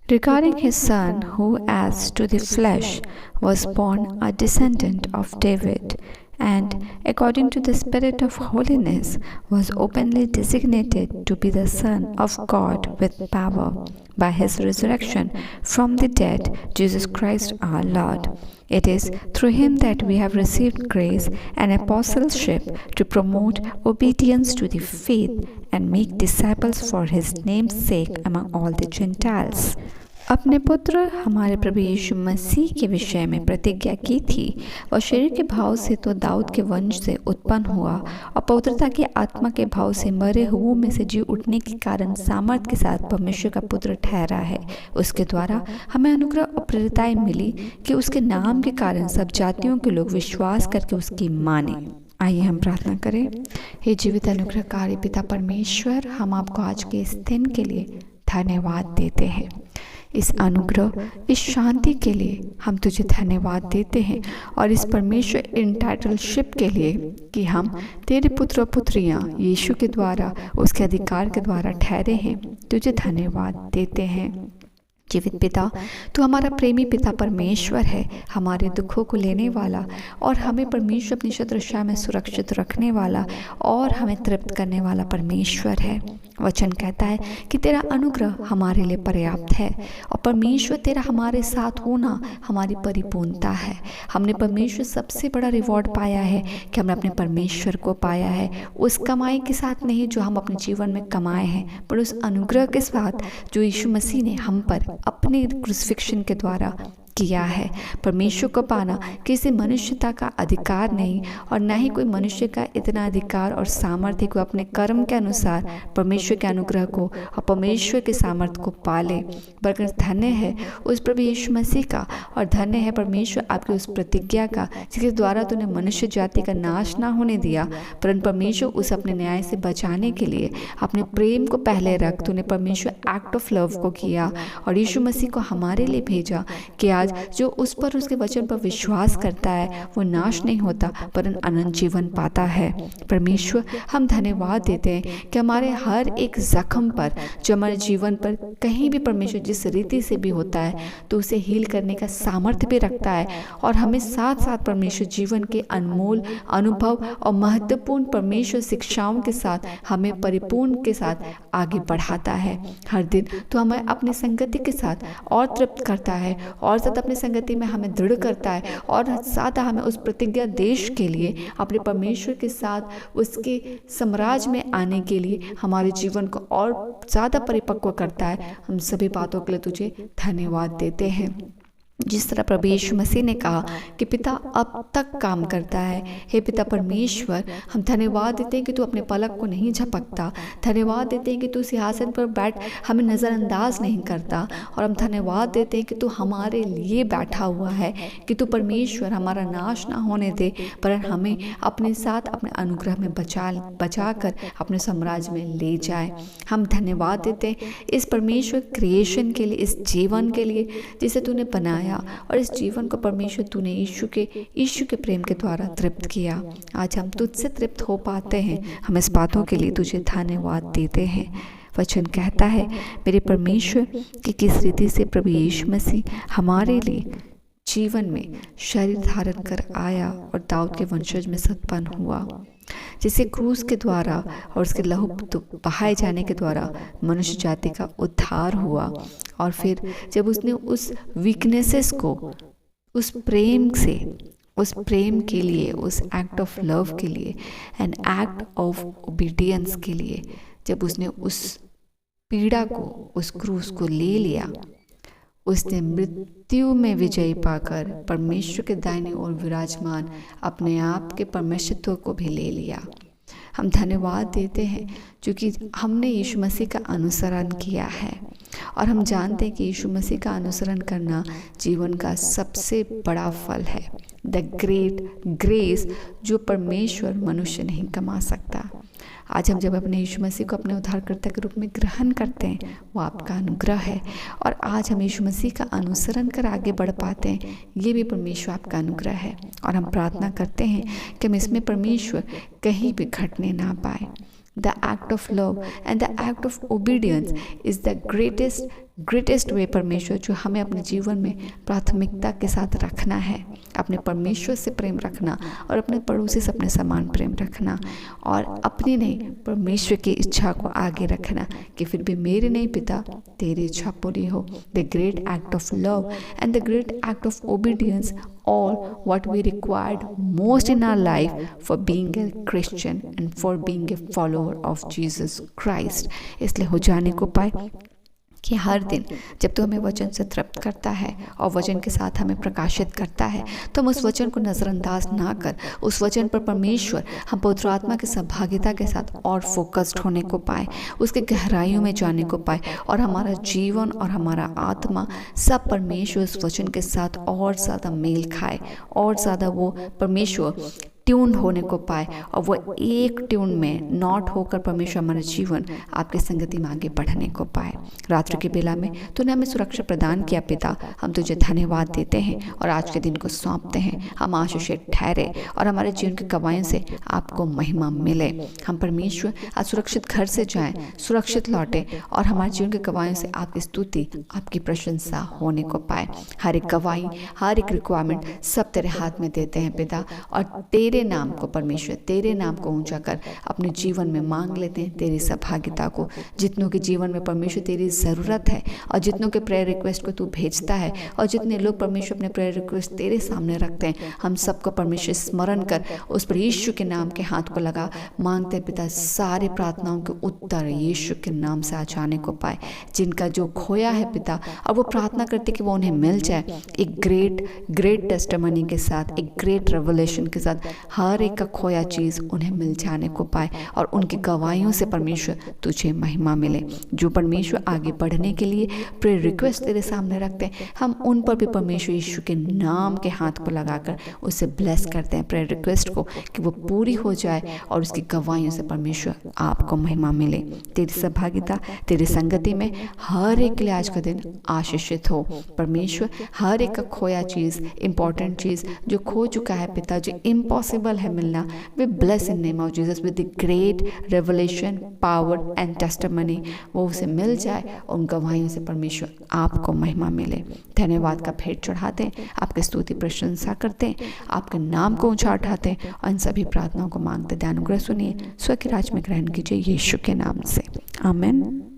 regarding his Son, who as to the flesh was born a descendant of David, and according to the Spirit of holiness was openly designated to be the Son of God with power, by his resurrection from the dead, Jesus Christ our Lord. It is through him that we have received grace and apostleship to promote obedience to the faith and make disciples for his name's sake among all the Gentiles. अपने पुत्र हमारे प्रभु यीशु मसीह के विषय में प्रतिज्ञा की थी। वह शरीर के भाव से तो दाऊद के वंश से उत्पन्न हुआ और पवित्रता की आत्मा के भाव से मरे हुओं में से जी उठने के कारण सामर्थ के साथ परमेश्वर का पुत्र ठहरा है। उसके द्वारा हमें अनुग्रह और प्रेरिताएं मिली कि उसके नाम के कारण सब जातियों के लोग विश्वास करके उसकी माने। आइए हम प्रार्थना करें। हे जीवित अनुग्रहकारी पिता परमेश्वर, हम आपको आज के इस दिन के लिए धन्यवाद देते हैं। इस अनुग्रह, इस शांति के लिए हम तुझे धन्यवाद देते हैं और इस परमेश्वर इंटाइटलशिप के लिए कि हम तेरे पुत्र और पुत्रियाँ यीशु के द्वारा, उसके अधिकार के द्वारा ठहरे हैं। तुझे धन्यवाद देते हैं। जीवित पिता, तू हमारा प्रेमी पिता परमेश्वर है, हमारे दुखों को लेने वाला और हमें परमेश्वर अपनी छत्रछाया में सुरक्षित रखने वाला और हमें तृप्त करने वाला परमेश्वर है। वचन कहता है कि तेरा अनुग्रह हमारे लिए पर्याप्त है और परमेश्वर तेरा हमारे साथ होना हमारी परिपूर्णता है। हमने परमेश्वर सबसे बड़ा रिवॉर्ड पाया है कि हमने अपने परमेश्वर को पाया है, उस कमाई के साथ नहीं जो हम अपने जीवन में कमाए हैं, पर उस अनुग्रह के साथ जो यीशु मसीह ने हम पर अपने क्रूसिफिक्शन के द्वारा किया है। परमेश्वर को पाना किसी मनुष्यता का अधिकार नहीं और न ही कोई मनुष्य का इतना अधिकार और सामर्थ्य को अपने कर्म के अनुसार परमेश्वर के अनुग्रह को और परमेश्वर के सामर्थ्य को पाले। बल्कि धन्य है उस प्रभु यीशु मसीह का और धन्य है परमेश्वर आपकी उस प्रतिज्ञा का जिसके द्वारा तूने मनुष्य जाति का नाश ना होने दिया, परंतु परमेश्वर उस अपने न्याय से बचाने के लिए अपने प्रेम को पहले रख तूने परमेश्वर एक्ट ऑफ लव को किया और यीशु मसीह को हमारे लिए भेजा कि आज जो उस पर उसके वचन पर विश्वास करता है वो नाश नहीं होता परंतु अनंत जीवन पाता है। परमेश्वर, हम धन्यवाद देते हैं कि हमारे हर एक जख्म पर जो हमारे जीवन पर कहीं भी परमेश्वर जिस रीति से भी होता है तो उसे हील करने का सामर्थ्य भी रखता है और हमें साथ साथ परमेश्वर जीवन के अनमोल अनुभव और महत्वपूर्ण परमेश्वर शिक्षाओं के साथ हमें परिपूर्ण के साथ आगे बढ़ाता है। हर दिन तो हमें अपनी संगति के साथ और तृप्त करता है और साथ अपनी संगति में हमें दृढ़ करता है और साथ हमें उस प्रतिज्ञा देश के लिए अपने परमेश्वर के साथ उसके साम्राज्य में आने के लिए हमारे जीवन को और ज़्यादा परिपक्व करता है। हम सभी बातों के लिए तुझे धन्यवाद देते हैं। जिस तरह प्रभु यीशु मसीह ने कहा कि पिता अब तक काम करता है, हे पिता परमेश्वर, हम धन्यवाद देते हैं कि तू अपने पलक को नहीं झपकता। धन्यवाद देते हैं कि तू सिंहासन पर बैठ हमें नज़रअंदाज नहीं करता और हम धन्यवाद देते हैं कि तू हमारे लिए बैठा हुआ है, कि तू परमेश्वर हमारा नाश ना होने दे पर हमें अपने साथ अपने अनुग्रह में बचा कर अपने साम्राज्य में ले जाए। हम धन्यवाद देते हैं इस परमेश्वर क्रिएशन के लिए, इस जीवन के लिए जिसे तूने बनाया और इस जीवन को परमेश्वर तूने यीशु के प्रेम के द्वारा तृप्त किया। आज हम तुझसे तृप्त हो पाते हैं। हम इस बातों के लिए तुझे धन्यवाद देते हैं। वचन कहता है मेरे परमेश्वर कि किस रीति से प्रभु यीशु मसीह हमारे लिए जीवन में शरीर धारण कर आया और दाऊद के वंशज में उत्पन्न हुआ, जिसे क्रूस के द्वारा और उसके लहू बहाए जाने के द्वारा मनुष्य जाति का उद्धार हुआ। और फिर जब उसने उस वीकनेसेस को उस प्रेम के लिए, उस एक्ट ऑफ लव के लिए एंड एक्ट ऑफ ओबीडियंस के लिए, जब उसने उस पीड़ा को, उस क्रूस को ले लिया, उसने मृत्यु में विजय पाकर परमेश्वर के दाहिने ओर विराजमान अपने आप के परमेश्वरत्व को भी ले लिया। हम धन्यवाद देते हैं क्योंकि हमने यीशु मसीह का अनुसरण किया है और हम जानते हैं कि यीशु मसीह का अनुसरण करना जीवन का सबसे बड़ा फल है, द ग्रेट ग्रेस जो परमेश्वर मनुष्य नहीं कमा सकता। आज हम जब अपने यीशु मसीह को अपने उद्धारकर्ता के रूप में ग्रहण करते हैं, वो आपका अनुग्रह है और आज हम यीशु मसीह का अनुसरण कर आगे बढ़ पाते हैं, ये भी परमेश्वर आपका अनुग्रह है। और हम प्रार्थना करते हैं कि हम इसमें परमेश्वर कहीं भी घटने ना पाए। The act of love and the act of obedience is the greatest greatest way परमेश्वर जो हमें अपने जीवन में प्राथमिकता के साथ रखना है, अपने परमेश्वर से प्रेम रखना और अपने पड़ोसी से अपने समान प्रेम रखना, और अपनी नहीं परमेश्वर की इच्छा को आगे रखना कि फिर भी मेरी नहीं पिता तेरी इच्छा पूरी हो। The great act of love and the great act of obedience, all what we required most in our life for being a Christian and for being a follower of Jesus Christ। इसलिए हो जाने को पाए कि हर दिन जब तो हमें वचन से तृप्त करता है और वचन के साथ हमें प्रकाशित करता है, तो हम उस वचन को नज़रअंदाज ना कर उस वचन पर परमेश्वर हम पवित्र आत्मा की सहभागिता के साथ और फोकस्ड होने को पाए, उसके गहराइयों में जाने को पाए, और हमारा जीवन और हमारा आत्मा सब परमेश्वर उस वचन के साथ और ज़्यादा मेल खाए, और ज़्यादा वो परमेश्वर ट्यून होने को पाए, और वो एक ट्यून में नॉट होकर परमेश्वर हमारा जीवन आपकी संगति में आगे बढ़ने को पाए। रात्रि की बेला में तूने हमें सुरक्षा प्रदान किया पिता, हम तुझे धन्यवाद देते हैं और आज के दिन को सौंपते हैं। हम आशीषित ठहरे और हमारे जीवन की गवाहियों से आपको महिमा मिले। हम परमेश्वर आज सुरक्षित घर से जाएं, सुरक्षित लौटे और हमारे जीवन की गवाहियों से आपकी स्तुति, आपकी प्रशंसा होने को पाए। हर एक गवाही, हर एक रिक्वायरमेंट सब तेरे हाथ में देते हैं पिता, और तेरे नाम को परमेश्वर, तेरे नाम को ऊंचा कर अपने जीवन में मांग लेते हैं तेरी सहभागिता को। जितनों के जीवन में परमेश्वर तेरी ज़रूरत है और जितनों के प्रेयर रिक्वेस्ट को तू भेजता है और जितने लोग परमेश्वर अपने प्रेयर रिक्वेस्ट तेरे सामने रखते हैं, हम सबको परमेश्वर स्मरण कर उस पर यीशु के नाम के हाथ को लगा मांगते हैं पिता, सारी प्रार्थनाओं के उत्तर यीशु के नाम से आ जाने को पाए। जिनका जो खोया है पिता, और वो प्रार्थना करते कि वो उन्हें मिल जाए एक ग्रेट टेस्टिमनी के साथ, एक ग्रेट रेवलेशन के साथ, हर एक का खोया चीज़ उन्हें मिल जाने को पाए और उनकी गवाहियों से परमेश्वर तुझे महिमा मिले। जो परमेश्वर आगे बढ़ने के लिए प्रेयर रिक्वेस्ट तेरे सामने रखते हैं, हम उन पर भी परमेश्वर यीशु के नाम के हाथ को लगाकर उसे ब्लेस करते हैं प्रेयर रिक्वेस्ट को, कि वो पूरी हो जाए और उसकी गवाहियों से परमेश्वर आपको महिमा मिले। तेरी सहभागिता, तेरी संगति में हर एक के लिए आज का दिन आशीषित हो। परमेश्वर हर एक का खोया चीज़, इंपॉर्टेंट चीज़ जो खो चुका है पिता, जो इम्पॉसिबल है मिलना, we bless in name of Jesus with the great revelation, power and testimony, वो उसे मिल जाए और उन गवाहियों से परमेश्वर आपको महिमा मिले। धन्यवाद का भेंट चढ़ाते हैं, आपकी स्तुति प्रशंसा करते हैं, आपके नाम को ऊंचा उठाते हैं और इन सभी प्रार्थनाओं को मांगते हैं। अनुग्रह सुनिए, स्व के राज में ग्रहण कीजिए यीशु के नाम से, आमीन।